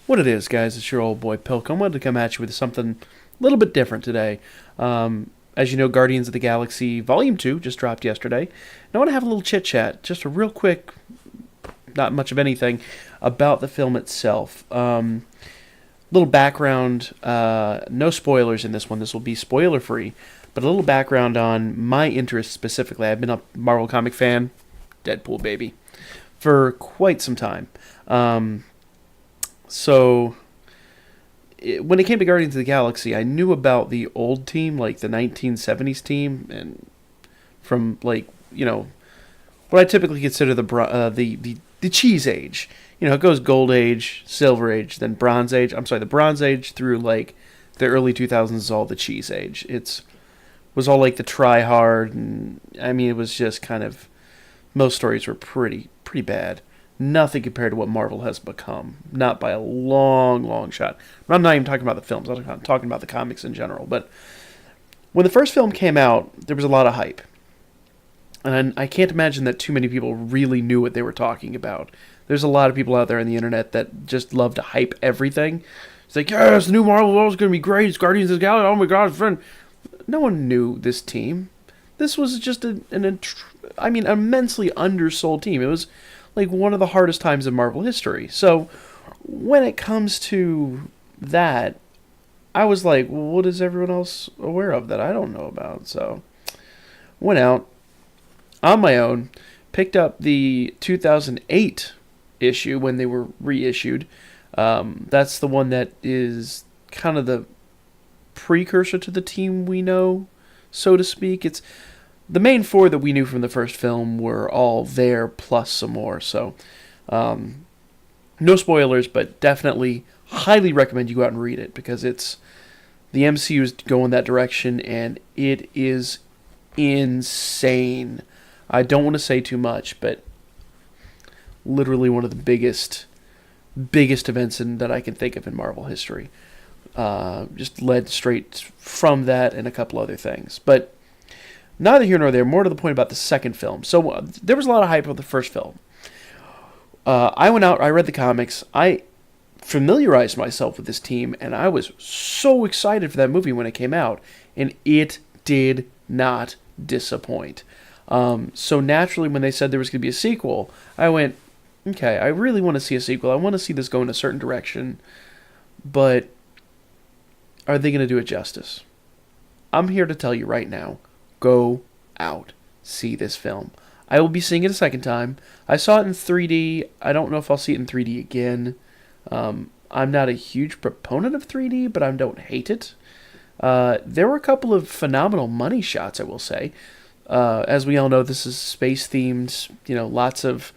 What it is, guys, it's your old boy Pilk. I wanted to come at you with something a little bit different today. As you know, Guardians of the Galaxy Volume 2 just dropped yesterday. And I want to have a little chit chat, just a real quick, not much of anything, about the film itself. Little background, no spoilers in this one. This will be spoiler free, but a little background on my interest specifically. I've been a Marvel comic fan, Deadpool baby, for quite some time. So when it came to Guardians of the Galaxy, I knew about the old team, like the 1970s team, and from what I typically consider the cheese age. It goes Gold Age, Silver Age, then Bronze Age. I'm sorry, the Bronze Age through like the early 2000s is all the cheese age. Was all like the try hard, and I mean it was just kind of most stories were pretty bad. Nothing compared to what Marvel has become. Not by a long, long shot. I'm not even talking about the films. I'm talking about the comics in general. But when the first film came out, there was a lot of hype. And I can't imagine that too many people really knew what they were talking about. There's a lot of people out there on the internet that just love to hype everything. It's like, yes, the new Marvel world is going to be great. It's Guardians of the Galaxy. Oh my God, friend. No one knew this team. This was just an immensely undersold team. It was like one of the hardest times in Marvel history. So when it comes to that, I was like, well, what is everyone else aware of that I don't know about? So went out on my own, picked up the 2008 issue when they were reissued. That's the one that is kind of the precursor to the team we know, so to speak. It's the main four that we knew from the first film were all there, plus some more. So, no spoilers, but definitely highly recommend you go out and read it because the MCU is going that direction, and it is insane. I don't want to say too much, but literally one of the biggest events that I can think of in Marvel history. Just led straight from that and a couple other things, but neither here nor there. More to the point about the second film. So there was a lot of hype about the first film. I went out, I read the comics, I familiarized myself with this team, and I was so excited for that movie when it came out, and it did not disappoint. So naturally, when they said there was going to be a sequel, I went, okay, I really want to see a sequel. I want to see this go in a certain direction, but are they going to do it justice? I'm here to tell you right now, go out, see this film. I will be seeing it a second time. I saw it in 3D. I don't know if I'll see it in 3D again. I'm not a huge proponent of 3D, but I don't hate it. There were a couple of phenomenal money shots, I will say. As we all know, this is space-themed, lots of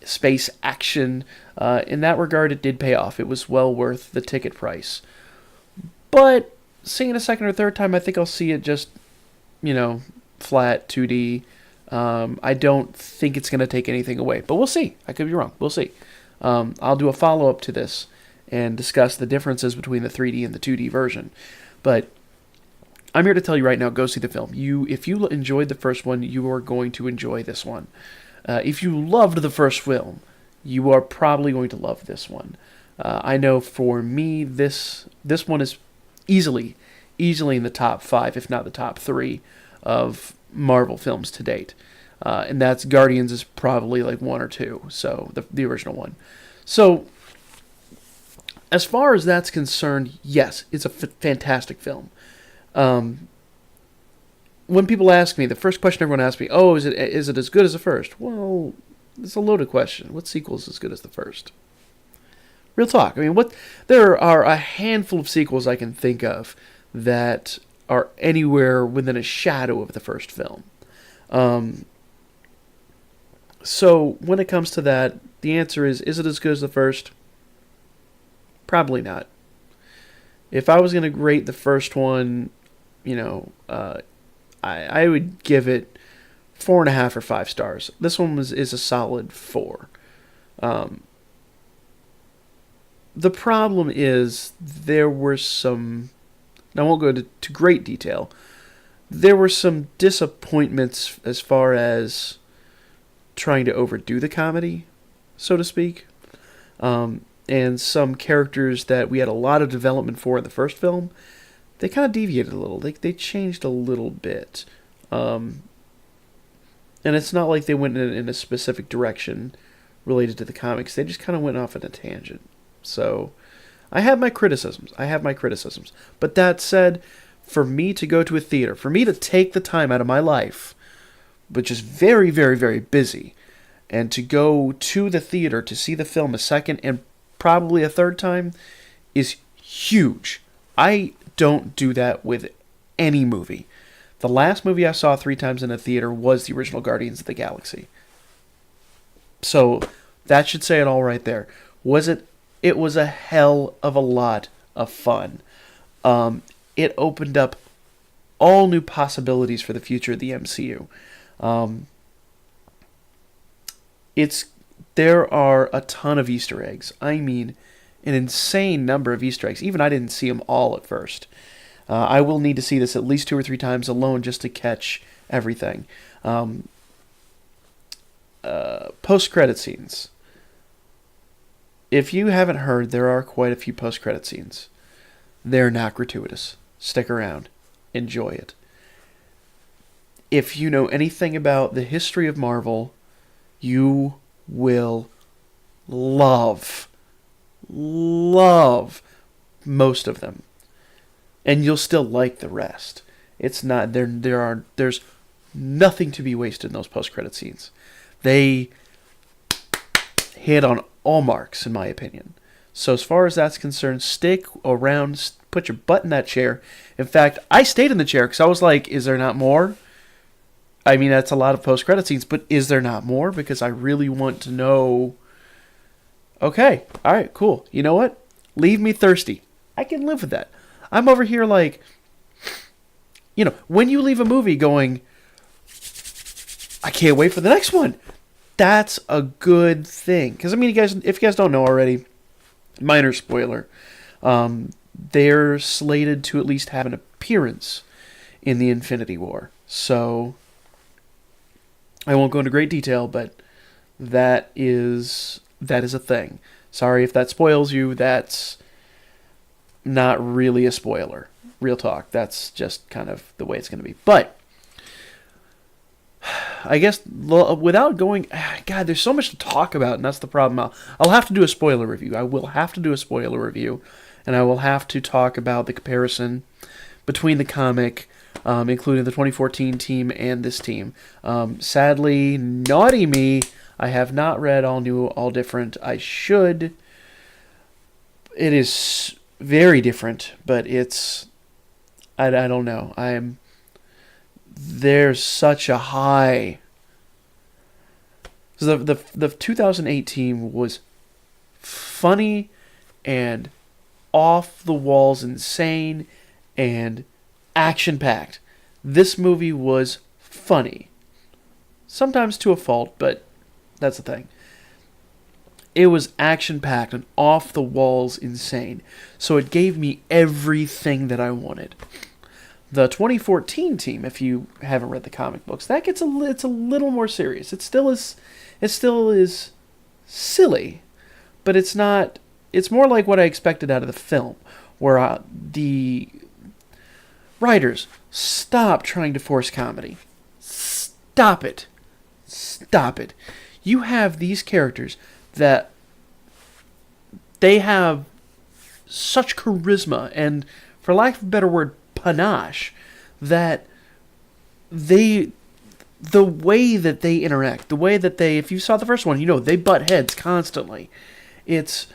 space action. In that regard, it did pay off. It was well worth the ticket price. But seeing it a second or third time, I think I'll see it just flat 2D. I don't think it's going to take anything away, but we'll see. I could be wrong. We'll see. I'll do a follow-up to this and discuss the differences between the 3D and the 2D version. But I'm here to tell you right now, go see the film. If you enjoyed the first one, you are going to enjoy this one. If you loved the first film, you are probably going to love this one. I know for me, this one is easily in the top 5, if not the top 3 of Marvel films to date. And that's Guardians is probably like 1 or 2, so the original one. So as far as that's concerned, yes, it's a fantastic film. When people ask me, the first question everyone asks me, oh, is it as good as the first? Well, it's a loaded question. What sequel is as good as the first? Real talk. I mean, there are a handful of sequels I can think of that are anywhere within a shadow of the first film. So when it comes to that, the answer is it as good as the first? Probably not. If I was going to rate the first one, I would give it 4.5 or 5 stars. This one is a solid 4. The problem is there were some, and I won't go into great detail, there were some disappointments as far as trying to overdo the comedy, so to speak. and some characters that we had a lot of development for in the first film, they kind of deviated a little. They changed a little bit. And it's not like they went in a specific direction related to the comics. They just kind of went off on a tangent. So I have my criticisms. But that said, for me to go to a theater, for me to take the time out of my life, which is very, very, very busy, and to go to the theater to see the film a second and probably a third time is huge. I don't do that with any movie. The last movie I saw 3 times in a theater was the original Guardians of the Galaxy. So that should say it all right there. Was it? It was a hell of a lot of fun. It opened up all new possibilities for the future of the MCU. There are a ton of Easter eggs. I mean, an insane number of Easter eggs. Even I didn't see them all at first. I will need to see this at least 2 or 3 times alone just to catch everything. Post-credit scenes. If you haven't heard, there are quite a few post-credit scenes. They're not gratuitous. Stick around. Enjoy it. If you know anything about the history of Marvel, you will love most of them. And you'll still like the rest. It's not there's nothing to be wasted in those post-credit scenes. They hit on all marks, in my opinion. So as far as that's concerned, stick around, put your butt in that chair. In fact, I stayed in the chair because I was like, is there not more? I mean, that's a lot of post-credit scenes, but is there not more? Because I really want to know. Okay, all right, cool. You know what? Leave me thirsty. I can live with that. I'm over here like, when you leave a movie going, I can't wait for the next one. That's a good thing. Because, I mean, if you guys don't know already, minor spoiler, they're slated to at least have an appearance in the Infinity War. So, I won't go into great detail, but that is a thing. Sorry if that spoils you. That's not really a spoiler. Real talk. That's just kind of the way it's going to be. But I guess without going, God, there's so much to talk about, and that's the problem. I'll have to do a spoiler review. I will have to do a spoiler review, and I will have to talk about the comparison between the comic, including the 2014 team and this team. Sadly, naughty me, I have not read All New, All Different. I should. It is very different, but it's, I don't know. There's such a high. The 2008 team was funny and off the walls insane and action packed. This movie was funny. Sometimes to a fault, but that's the thing. It was action packed and off the walls insane. So it gave me everything that I wanted. The 2014 team, if you haven't read the comic books, it's a little more serious. It still is silly, but it's not. It's more like what I expected out of the film, where the writers stop trying to force comedy. Stop it. You have these characters that they have such charisma and, for lack of a better word, panache, that the way that they interact, the way that if you saw the first one, they butt heads constantly. That's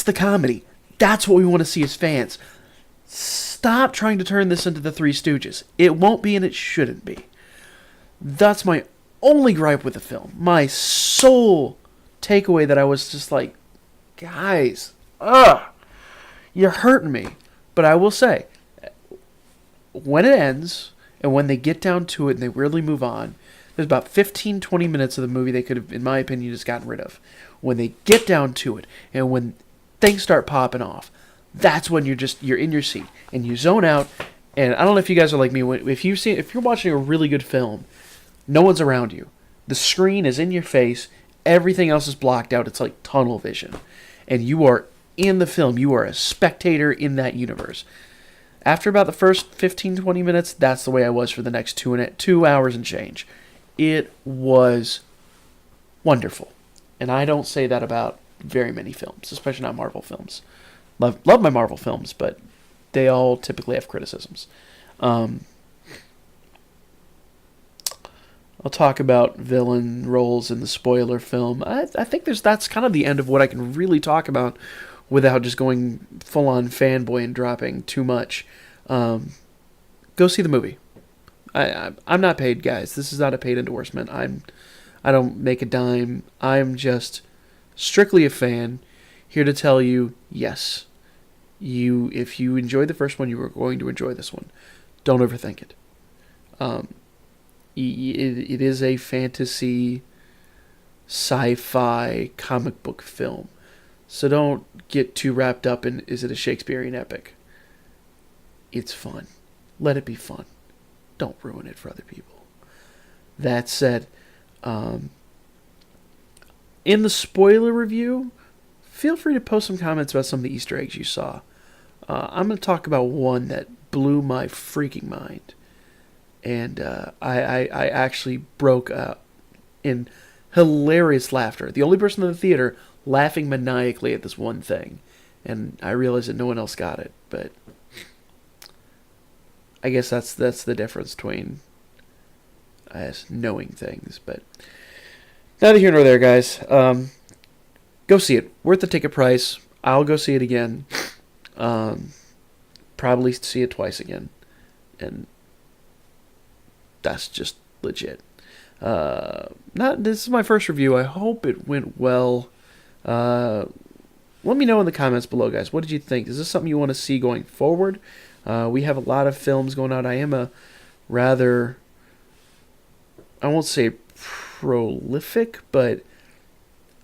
the comedy. That's what we want to see as fans. Stop trying to turn this into the Three Stooges. It won't be and it shouldn't be. That's my only gripe with the film. My sole takeaway that I was just like, guys, you're hurting me. But I will say, when it ends, and when they get down to it and they really move on, there's about 15, 20 minutes of the movie they could have, in my opinion, just gotten rid of. When they get down to it, and when things start popping off, that's when you're in your seat, and you zone out. And I don't know if you guys are like me. If you're watching a really good film, no one's around you. The screen is in your face. everything else is blocked out. It's like tunnel vision. And you are in the film. You are a spectator in that universe. After about the first 15, 20 minutes, that's the way I was for the next 2 hours and change. It was wonderful. And I don't say that about very many films, especially not Marvel films. Love my Marvel films, but they all typically have criticisms. I'll talk about villain roles in the spoiler film. I think that's kind of the end of what I can really talk about without just going full-on fanboy and dropping too much. Go see the movie. I'm not paid, guys. This is not a paid endorsement. I don't make a dime. I'm just strictly a fan, here to tell you, yes, if you enjoyed the first one, you are going to enjoy this one. Don't overthink it. It is a fantasy, sci-fi comic book film. So don't get too wrapped up in, is it a Shakespearean epic? It's fun. Let it be fun. Don't ruin it for other people. That said, in the spoiler review, feel free to post some comments about some of the Easter eggs you saw. I'm going to talk about one that blew my freaking mind. And I actually broke in hilarious laughter. The only person in the theater laughing maniacally at this one thing. And I realized that no one else got it. But I guess that's the difference between us knowing things. But neither here nor there, guys. Go see it. Worth the ticket price. I'll go see it again. Probably see it twice again. And that's just legit. This is my first review. I hope it went well. Let me know in the comments below, guys. What did you think? Is this something you want to see going forward? We have a lot of films going out. I am a rather, I won't say prolific, but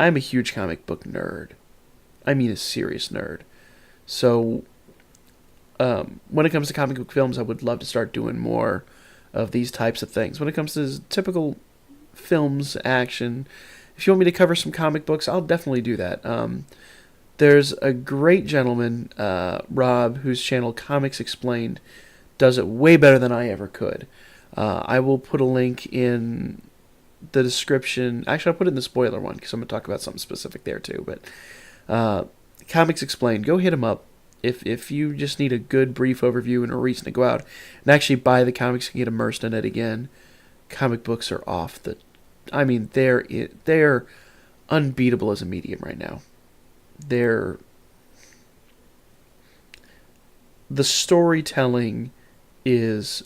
I'm a huge comic book nerd. I mean a serious nerd. So when it comes to comic book films, I would love to start doing more of these types of things. When it comes to typical films, action, if you want me to cover some comic books, I'll definitely do that. There's a great gentleman, Rob, whose channel Comics Explained does it way better than I ever could. I will put a link in the description. Actually, I'll put it in the spoiler one because I'm going to talk about something specific there too. But Comics Explained, go hit him up. If you just need a good brief overview and a reason to go out and actually buy the comics and get immersed in it again, comic books are off the... I mean, they're unbeatable as a medium right now. The storytelling is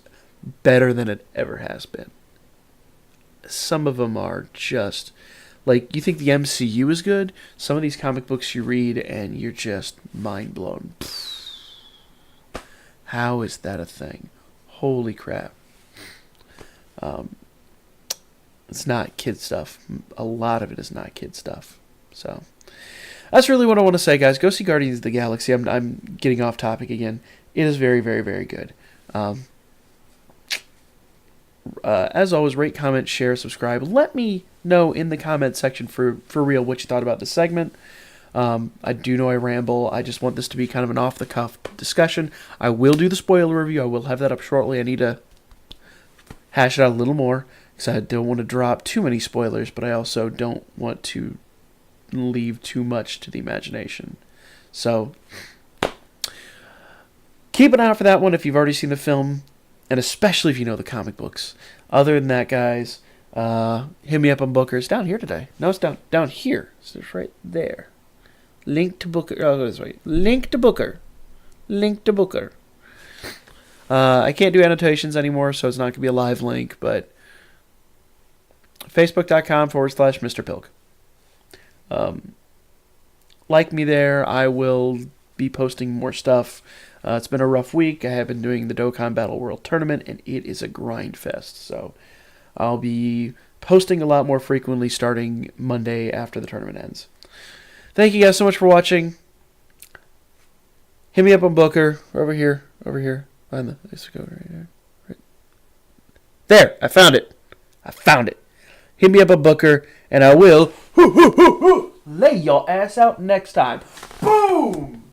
better than it ever has been. Some of them are just... Like, you think the MCU is good? Some of these comic books you read and you're just mind blown. How is that a thing? Holy crap. It's not kid stuff. A lot of it is not kid stuff. So, that's really what I want to say, guys. Go see Guardians of the Galaxy. I'm getting off topic again. It is very, very, very good. As always, rate, comment, share, subscribe. Let me know in the comment section for real what you thought about the segment. I do know I ramble. I just want this to be kind of an off-the-cuff discussion. I will do the spoiler review. I will have that up shortly. I need to hash it out a little more because I don't want to drop too many spoilers, but I also don't want to leave too much to the imagination. So, keep an eye out for that one if you've already seen the film. And especially if you know the comic books. Other than that, guys, hit me up on Booker. It's down here today. No, it's down here. So it's right there. Link to Booker. Oh, that's right. Link to Booker. Link to Booker. I can't do annotations anymore, so it's not going to be a live link, but Facebook.com/Mr. Pilk. Like me there. I will be posting more stuff. It's been a rough week. I have been doing the Dokkan Battle World Tournament, and it is a grind fest. So I'll be posting a lot more frequently starting Monday after the tournament ends. Thank you guys so much for watching. Hit me up on Booker. Over here. Find the... Let's go right here. Right. There! I found it. hit me up a Booker, and I will lay your ass out next time. Boom!